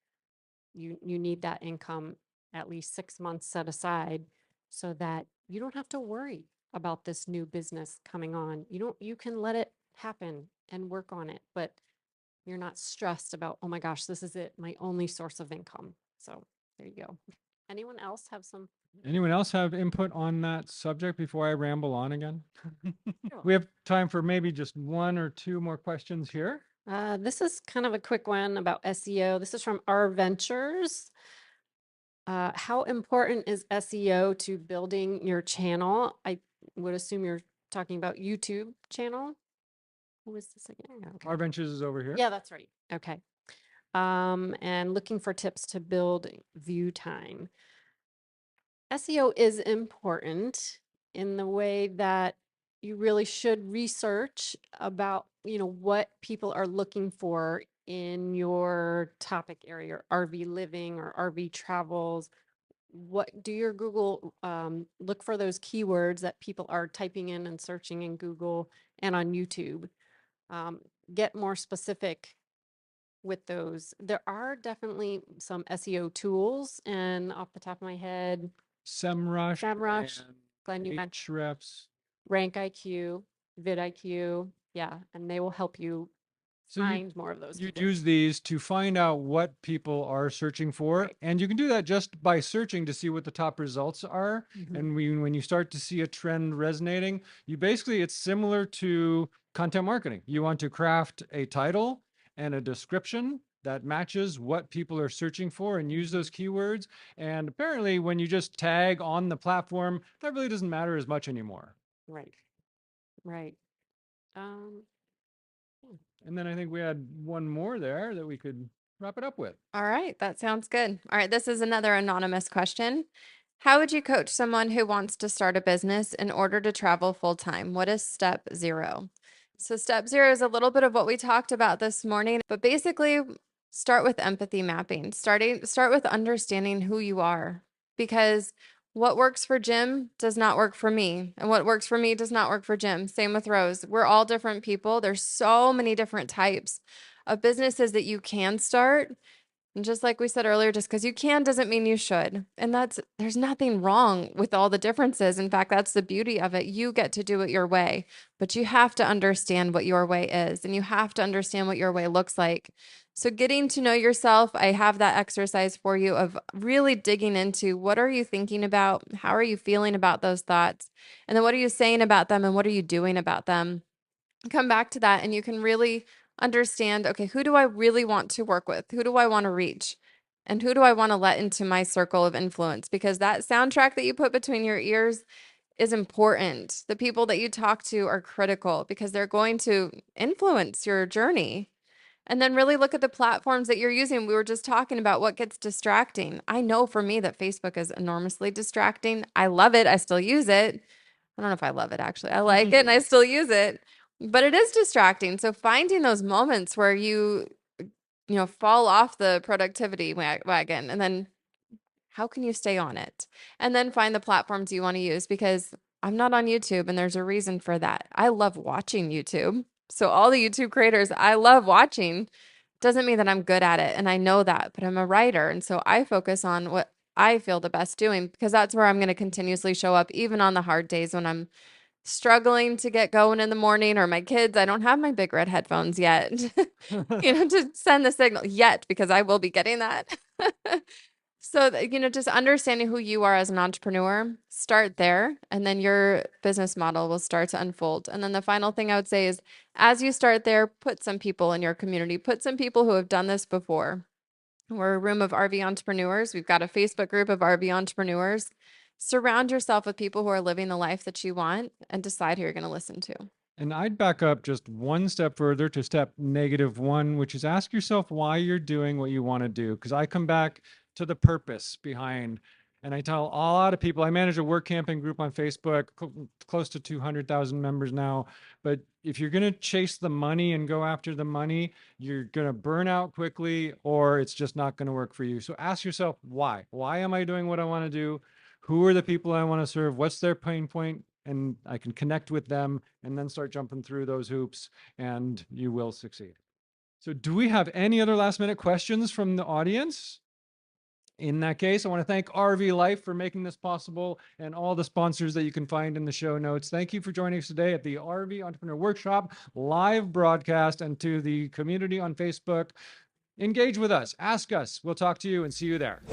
You need that income at least 6 months set aside so that you don't have to worry about this new business coming on. You can let it happen and work on it, but you're not stressed about, oh my gosh, this is it, my only source of income. So there you go. Anyone else have some? Anyone else have input on that subject before I ramble on again? We have time for maybe just 1 or 2 more questions here. This is kind of a quick one about SEO. This is from R Ventures. How important is SEO to building your channel? I would assume you're talking about YouTube channel. What was this again? Okay. Our Ventures is over here. Yeah, that's right. Okay. And looking for tips to build view time. SEO is important in the way that you really should research about, what people are looking for in your topic area, RV living or RV travels. What do your Google look for those keywords that people are typing in and searching in Google and on YouTube. Get more specific with those. There are definitely some SEO tools, and off the top of my head, SEMrush, Glenn, you and mentioned Ahrefs. Rank IQ, vidIQ, yeah, and they will help you So find more of those. you keywords. use these to find out what people are searching for, Right. and you can do that just by searching to see what the top results are. Mhm. And when you start to see a trend resonating, it's similar to content marketing. You want to craft a title and a description that matches what people are searching for and use those keywords. And apparently when you just tag on the platform, that really doesn't matter as much anymore. Right. Right. And then I think we had one more there that we could wrap it up with. All right, that sounds good. All right, this is another anonymous question. How would you coach someone who wants to start a business in order to travel full time? What is step 0? So step 0 is a little bit of what we talked about this morning, but basically start with empathy mapping. Start with understanding who you are, because what works for Jim does not work for me, and what works for me does not work for Jim. Same with Rose. We're all different people. There's so many different types of businesses that you can start. And just like we said earlier, just because you can doesn't mean you should. And there's nothing wrong with all the differences. In fact, that's the beauty of it. You get to do it your way, but you have to understand what your way is, and you have to understand what your way looks like. So getting to know yourself, I have that exercise for you of really digging into what are you thinking about? How are you feeling about those thoughts? And then what are you saying about them, and what are you doing about them? Come back to that, and you can really understand, okay, who do I really want to work with? Who do I want to reach? And who do I want to let into my circle of influence? Because that soundtrack that you put between your ears is important. The people that you talk to are critical because they're going to influence your journey. And then really look at the platforms that you're using. We were just talking about what gets distracting. I know for me that Facebook is enormously distracting. I love it. I still use it. I don't know if I love it, actually. I like it and I still use it, but it is distracting. So finding those moments where you fall off the productivity wagon, and then how can you stay on it? And then find the platforms you want to use, because I'm not on YouTube, and there's a reason for that. I love watching YouTube. So all the YouTube creators I love watching doesn't mean that I'm good at it. And I know that, but I'm a writer. And so I focus on what I feel the best doing, because that's where I'm going to continuously show up, even on the hard days when I'm struggling to get going in the morning, or my kids, I don't have my big red headphones yet, to send the signal yet, because I will be getting that. So, just understanding who you are as an entrepreneur, start there, and then your business model will start to unfold. And then the final thing I would say is, as you start there, put some people in your community, put some people who have done this before. We're a room of RV entrepreneurs. We've got a Facebook group of RV entrepreneurs. Surround yourself with people who are living the life that you want, and decide who you're going to listen to. And I'd back up just one step further to step -1, which is ask yourself why you're doing what you want to do. Because I come back to the purpose behind, and I tell a lot of people, I manage a work camping group on Facebook, close to 200,000 members now. But if you're going to chase the money and go after the money, you're going to burn out quickly, or it's just not going to work for you. So ask yourself, why? Why am I doing what I want to do? Who are the people I want to serve? What's their pain point? And I can connect with them, and then start jumping through those hoops, and you will succeed. So do we have any other last minute questions from the audience? In that case, I want to thank RV Life for making this possible, and all the sponsors that you can find in the show notes. Thank you for joining us today at the RV Entrepreneur Workshop live broadcast, and to the community on Facebook. Engage with us, ask us. We'll talk to you and see you there.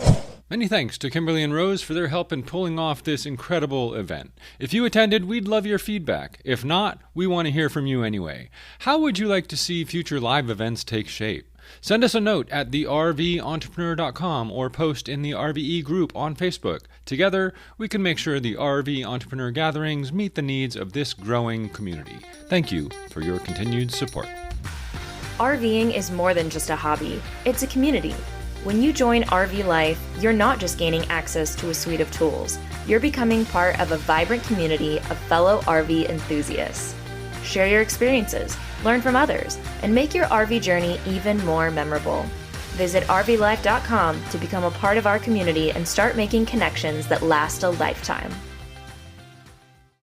Many thanks to Kimberly and Rose for their help in pulling off this incredible event. If you attended, we'd love your feedback. If not, we want to hear from you anyway. How would you like to see future live events take shape? Send us a note at the RVEntrepreneur.com or post in the RVE group on Facebook. Together, we can make sure the RV Entrepreneur gatherings meet the needs of this growing community. Thank you for your continued support. RVing is more than just a hobby, it's a community. When you join RV Life, you're not just gaining access to a suite of tools, you're becoming part of a vibrant community of fellow RV enthusiasts. Share your experiences, learn from others, and make your RV journey even more memorable. Visit RVLife.com to become a part of our community and start making connections that last a lifetime.